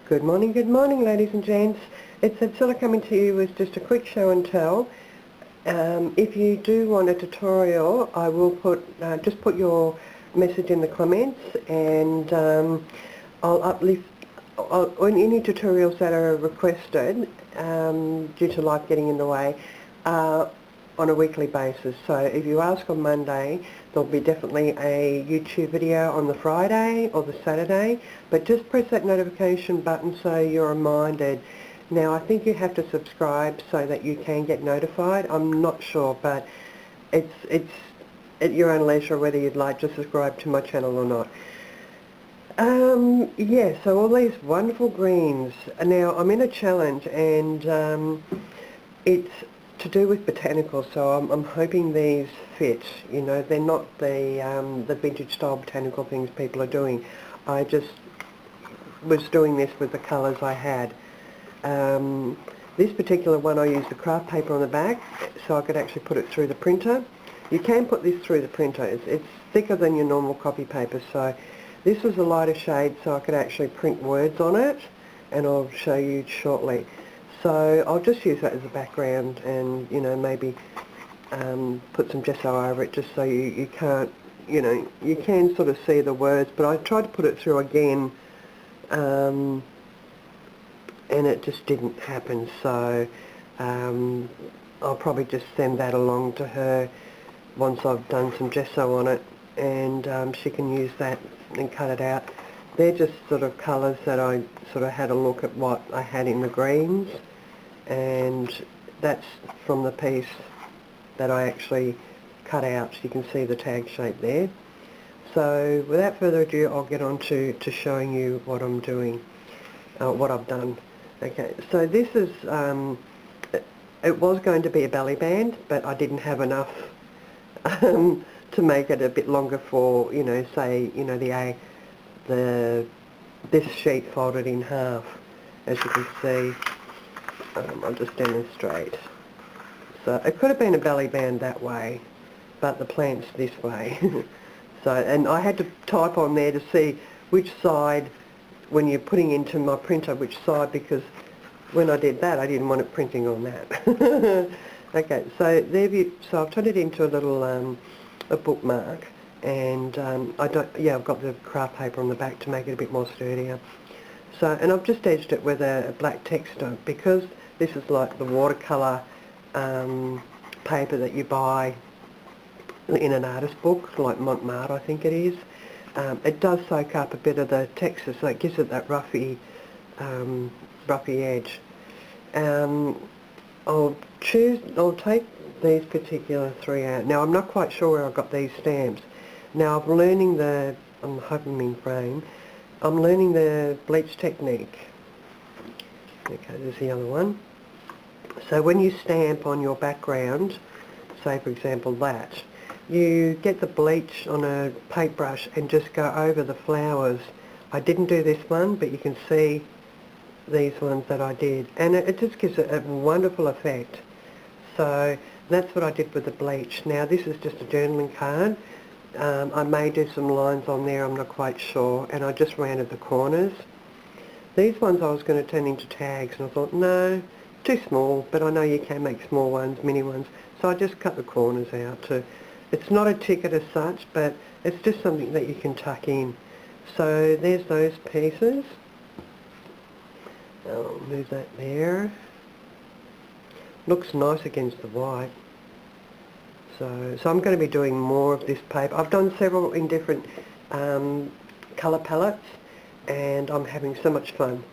Good morning ladies and gents. It's Ancilla coming to you with just a quick show and tell. If you do want a tutorial, I will just put your message in the comments, and I'll uplift on any tutorials that are requested due to life getting in the way on a weekly basis. So if you ask on Monday, there'll be definitely a YouTube video on the Friday or the Saturday, but just press that notification button so you're reminded. Now I think you have to subscribe so that you can get notified. I'm not sure, but it's at your own leisure whether you'd like to subscribe to my channel or not. Yeah, so all these wonderful greens. Now I'm in a challenge, and it's to do with Botanical, so I'm hoping these fit. You know, they're not the vintage style Botanical things people are doing. I just was doing this with the colours I had. This particular one I used the craft paper on the back so I could actually put it through the printer. You can put this through the printer. It's thicker than your normal copy paper, so this was a lighter shade so I could actually print words on it, and I'll show you shortly. So I'll just use that as a background, and you know, maybe put some gesso over it just so you can't, you know, you can sort of see the words, but I tried to put it through again and it just didn't happen, so I'll probably just send that along to her once I've done some gesso on it, and she can use that and cut it out. They're just sort of colours that I sort of had a look at what I had in the greens, and that's from the piece that I actually cut out. You can see the tag shape there. So without further ado, I'll get on to showing you what I'm doing, what I've done. Okay, so this is, it was going to be a belly band, but I didn't have enough to make it a bit longer for, you know, say, you know, this sheet folded in half, as you can see. I'll just demonstrate. So it could have been a belly band that way, but the plant's this way. So, and I had to type on there to see which side, when you're putting into my printer, which side, because when I did that I didn't want it printing on that. Okay, so so I've turned it into a little a bookmark, and I've got the craft paper on the back to make it a bit more sturdier. So, and I've just edged it with a black texture, because this is like the watercolour paper that you buy in an artist book, like Montmartre I think it is. It does soak up a bit of the texture, so it gives it that roughy edge. I'll take these particular three out. Now I'm not quite sure where I got these stamps. Now I'm learning I'm hoping I'm in frame, I'm learning the bleach technique. Okay, there's the other one. So when you stamp on your background, say for example that, you get the bleach on a paintbrush and just go over the flowers. I didn't do this one, but you can see these ones that I did, and it just gives it a wonderful effect. So that's what I did with the bleach. Now this is just a journaling card. I may do some lines on there, I'm not quite sure, and I just rounded the corners. These ones I was going to turn into tags, and I thought, no, too small, but I know you can make small ones, mini ones, so I just cut the corners out too. It's not a ticket as such, but it's just something that you can tuck in. So there's those pieces. I'll move that there. Looks nice against the white. So I'm going to be doing more of this paper. I've done several in different colour palettes, and I'm having so much fun.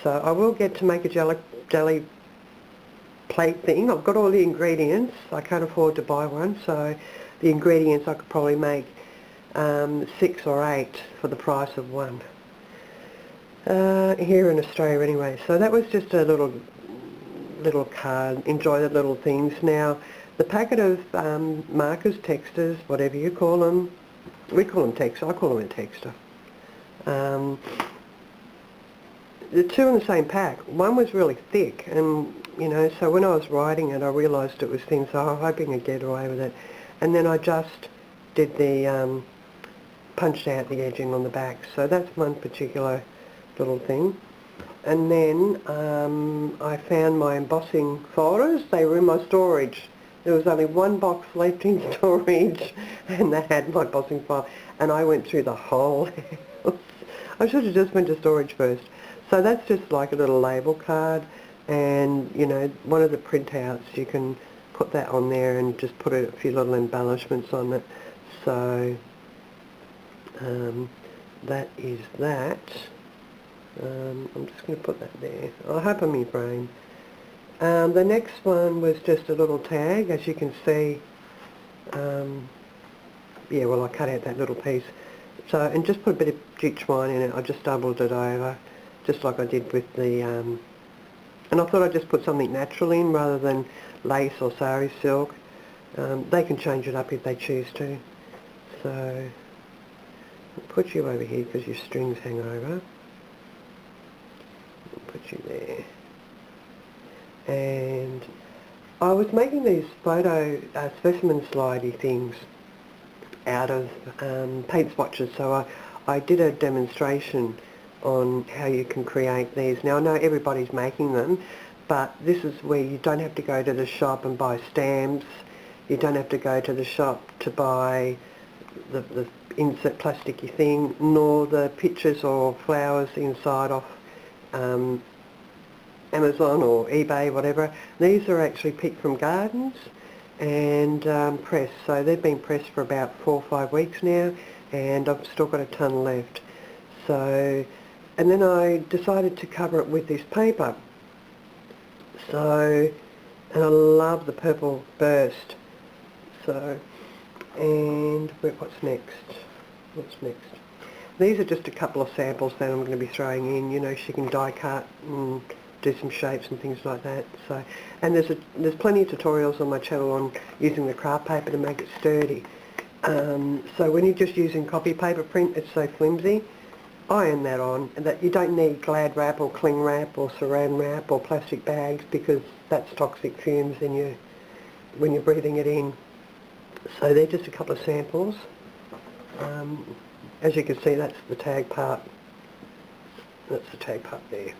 So I will get to make a jelly plate thing. I've got all the ingredients. I can't afford to buy one, so the ingredients I could probably make 6 or 8 for the price of one. Here in Australia anyway. So that was just a little card. Enjoy the little things. Now the packet of markers, textures, whatever you call them, we call them texture, I call them a texture. The two in the same pack. One was really thick, and you know, so when I was writing it I realised it was thin, so I was hoping I'd get away with it. And then I just did the punched out the edging on the back. So that's one particular little thing. And then I found my embossing folders. They were in my storage. There was only one box left in storage, and they had my embossing file. And I went through the whole house. I should have just went to storage first. So that's just like a little label card, and you know, one of the printouts, you can put that on there and just put a few little embellishments on it. So that is that. I'm just going to put that there. I hope I'm in frame. The next one was just a little tag, as you can see. Yeah, well, I cut out that little piece. So, and just put a bit of jute twine in it. I just doubled it over, just like I did with the, and I thought I'd just put something natural in rather than lace or sari silk. They can change it up if they choose to. So, I'll put you over here because your strings hang over. I'll put you there. And I was making these photo specimen slidey things out of paint swatches, so I did a demonstration on how you can create these. Now I know everybody's making them, but this is where you don't have to go to the shop and buy stamps. You don't have to go to the shop to buy the insert plasticky thing, nor the pictures or flowers inside off Amazon or eBay, whatever. These are actually picked from gardens and pressed. So they've been pressed for about 4 or 5 weeks now, and I've still got a ton left. So, and then I decided to cover it with this paper. So, and I love the purple burst. So, and what's next? What's next? These are just a couple of samples that I'm going to be throwing in. You know, she can die cut and do some shapes and things like that. So, and there's plenty of tutorials on my channel on using the craft paper to make it sturdy. So when you're just using copy paper print, it's so flimsy. Iron that on, and that you don't need Glad wrap or cling wrap or saran wrap or plastic bags, because that's toxic fumes when you're breathing it in. So they're just a couple of samples. As you can see, that's the tag part. That's the tag part there.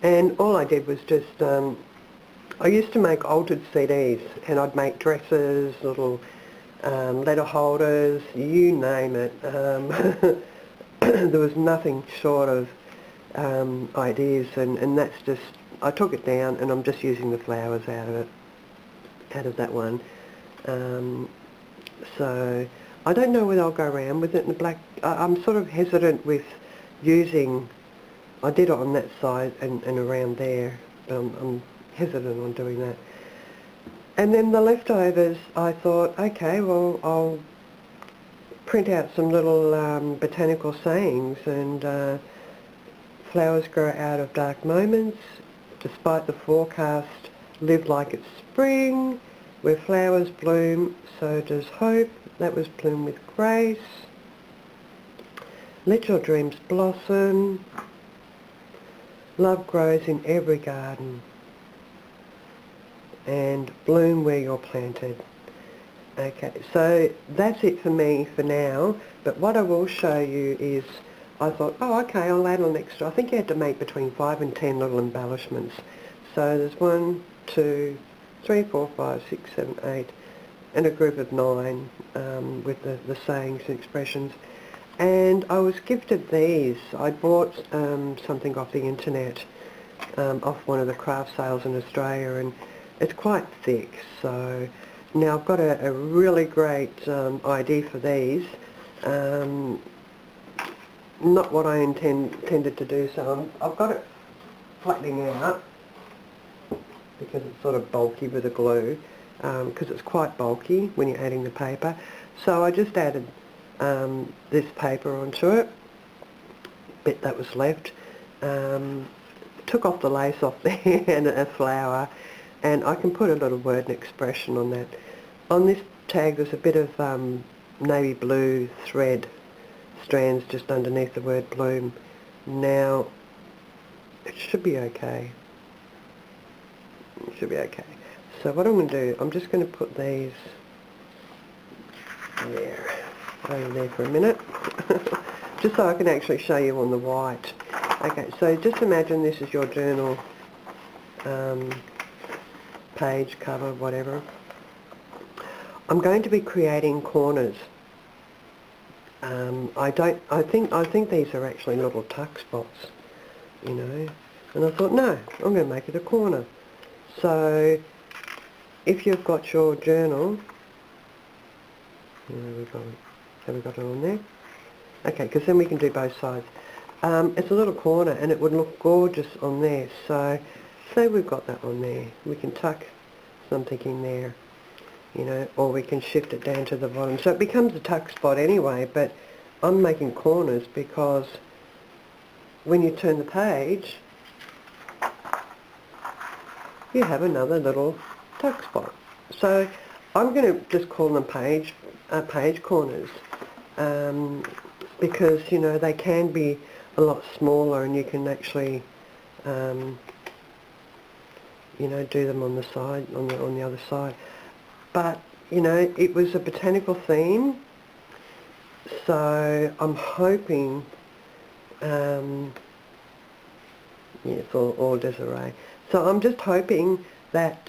And all I did was just, I used to make altered CDs, and I'd make dresses, little letter holders, you name it. There was nothing short of ideas, and that's just, I took it down and I'm just using the flowers out of it, out of that one. So I don't know whether I'll go around with it in the black. I'm sort of hesitant with using, I did it on that side and around there, but I'm hesitant on doing that. And then the leftovers, I thought, okay, well, I'll print out some little botanical sayings, and flowers grow out of dark moments, despite the forecast, live like it's spring, where flowers bloom, so does hope, that was bloom with grace, let your dreams blossom, love grows in every garden, and bloom where you're planted. Okay, so that's it for me for now, but what I will show you is, I thought, oh okay, I'll add an extra. I think you had to make between 5 and 10 little embellishments. So there's 1, 2, 3, 4, 5, 6, 7, 8, and a group of 9 with the sayings and expressions. And I was gifted these. I bought something off the internet, off one of the craft sales in Australia, and it's quite thick. So now I've got a really great idea for these. Not what I intended to do, so I've got it flattening out because it's sort of bulky with the glue, because it's quite bulky when you're adding the paper. So I just added this paper onto it, bit that was left, took off the lace off there and a flower, and I can put a little word and expression on that. On this tag there's a bit of navy blue thread strands just underneath the word bloom. Now it should be okay. It should be okay. So what I'm going to do, I'm just going to put these there, over there for a minute, just so I can actually show you on the white. Okay, so just imagine this is your journal page, cover, whatever. I'm going to be creating corners. I think these are actually little tuck spots, you know. And I thought, no, I'm going to make it a corner. So if you've got your journal, have we got it on there? Okay, because then we can do both sides. It's a little corner and it would look gorgeous on there. So say we've got that on there. We can tuck something in there, you know, or we can shift it down to the bottom. So it becomes a tuck spot anyway, but I'm making corners because when you turn the page, you have another little tuck spot. So I'm going to just call them page corners because, you know, they can be a lot smaller and you can actually, you know, do them on the side, on the other side. But, you know, it was a botanical theme, so I'm hoping, yeah, it's all disarray. So I'm just hoping that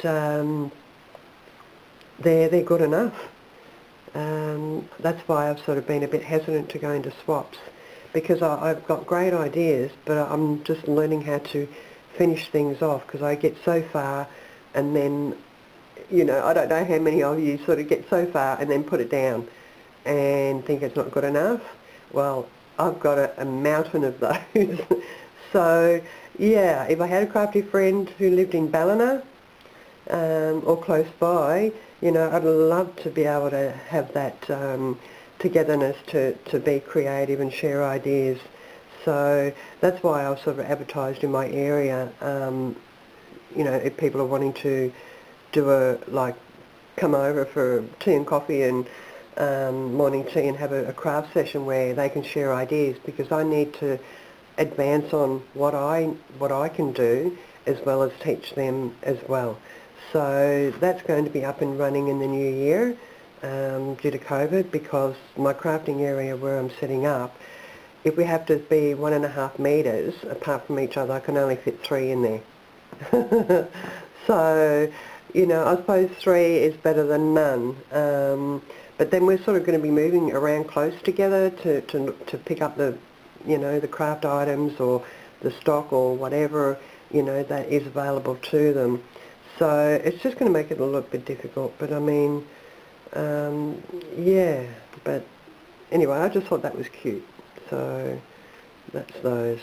they're good enough. That's why I've sort of been a bit hesitant to go into swaps, because I've got great ideas, but I'm just learning how to finish things off, because I get so far and then, you know, I don't know how many of you sort of get so far and then put it down and think it's not good enough. Well, I've got a mountain of those. So, yeah, if I had a crafty friend who lived in Ballina or close by, you know, I'd love to be able to have that togetherness to be creative and share ideas. So that's why I was sort of advertised in my area, you know, if people are wanting to do come over for tea and coffee and morning tea and have a craft session where they can share ideas, because I need to advance on what I can do as well as teach them as well. So that's going to be up and running in the new year due to COVID, because my crafting area where I'm setting up, if we have to be 1.5 metres apart from each other, I can only fit 3 in there. So, you know, I suppose 3 is better than none. But then we're sort of going to be moving around close together to pick up the, you know, the craft items or the stock or whatever, you know, that is available to them. So it's just going to make it a little bit difficult. But I mean, yeah. But anyway, I just thought that was cute. So that's those.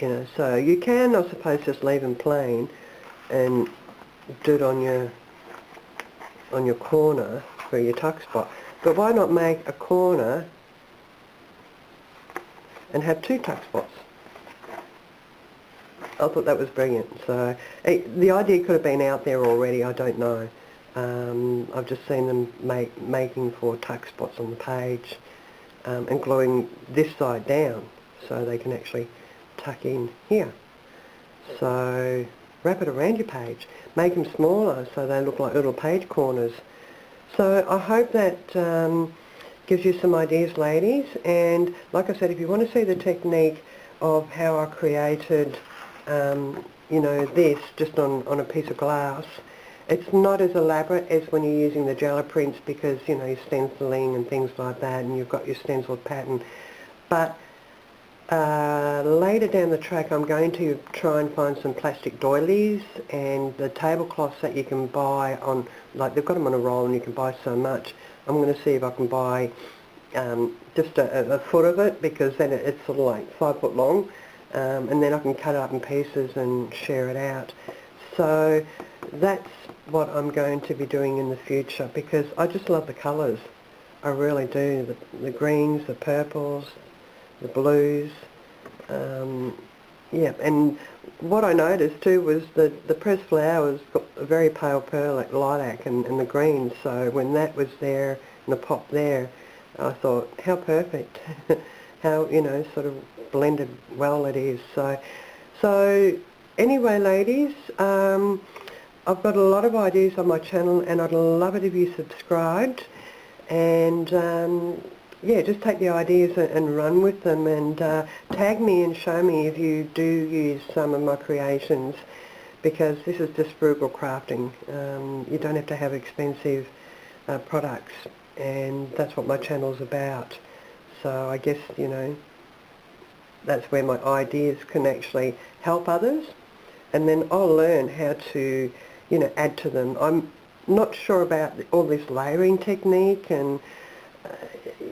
You know, so you can, I suppose, just leave them plain and do it on your corner for your tuck spot. But why not make a corner and have 2 tuck spots? I thought that was brilliant. So the idea could have been out there already, I don't know. I've just seen them making 4 tuck spots on the page and gluing this side down so they can actually tuck in here. So wrap it around your page. Make them smaller so they look like little page corners. So I hope that gives you some ideas, ladies. And like I said, if you want to see the technique of how I created, you know, this just on a piece of glass, it's not as elaborate as when you're using the gel prints, because, you know, you're stenciling and things like that and you've got your stenciled pattern. But later down the track I'm going to try and find some plastic doilies and the tablecloths that you can buy on, like they've got them on a roll and you can buy so much. I'm going to see if I can buy just a foot of it, because then it's sort of like 5 foot long, and then I can cut it up in pieces and share it out. So that's what I'm going to be doing in the future, because I just love the colours. I really do. The greens, the purples, the blues, yeah. And what I noticed too was that the pressed flowers got a very pale pearl, like lilac, and the greens. So when that was there in the pot there, I thought, how perfect, how, you know, sort of blended well it is. So anyway, ladies, I've got a lot of ideas on my channel, and I'd love it if you subscribed. And yeah, just take the ideas and run with them, and tag me and show me if you do use some of my creations, because this is just frugal crafting. You don't have to have expensive products, and that's what my channel's about. So I guess, you know, that's where my ideas can actually help others, and then I'll learn how to, you know, add to them. I'm not sure about all this layering technique, and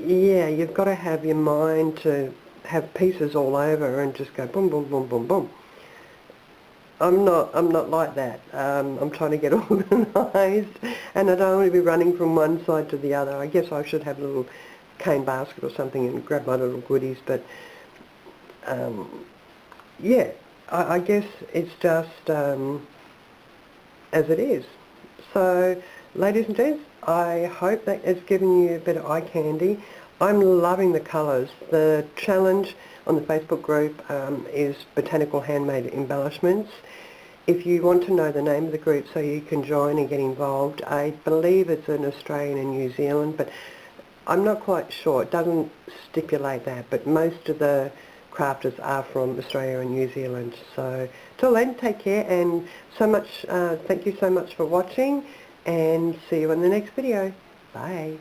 yeah, you've got to have your mind to have pieces all over and just go boom, boom, boom, boom, boom. I'm not like that. I'm trying to get organised, and I don't want to be running from one side to the other. I guess I should have a little cane basket or something and grab my little goodies, but yeah, I guess it's just as it is. So, ladies and gents, I hope that it's given you a bit of eye candy. I'm loving the colours. The challenge on the Facebook group is Botanical Handmade Embellishments. If you want to know the name of the group so you can join and get involved, I believe it's in Australia and New Zealand, but I'm not quite sure. It doesn't stipulate that, but most of the crafters are from Australia and New Zealand. So till then, take care, and thank you so much for watching, and see you in the next video. Bye.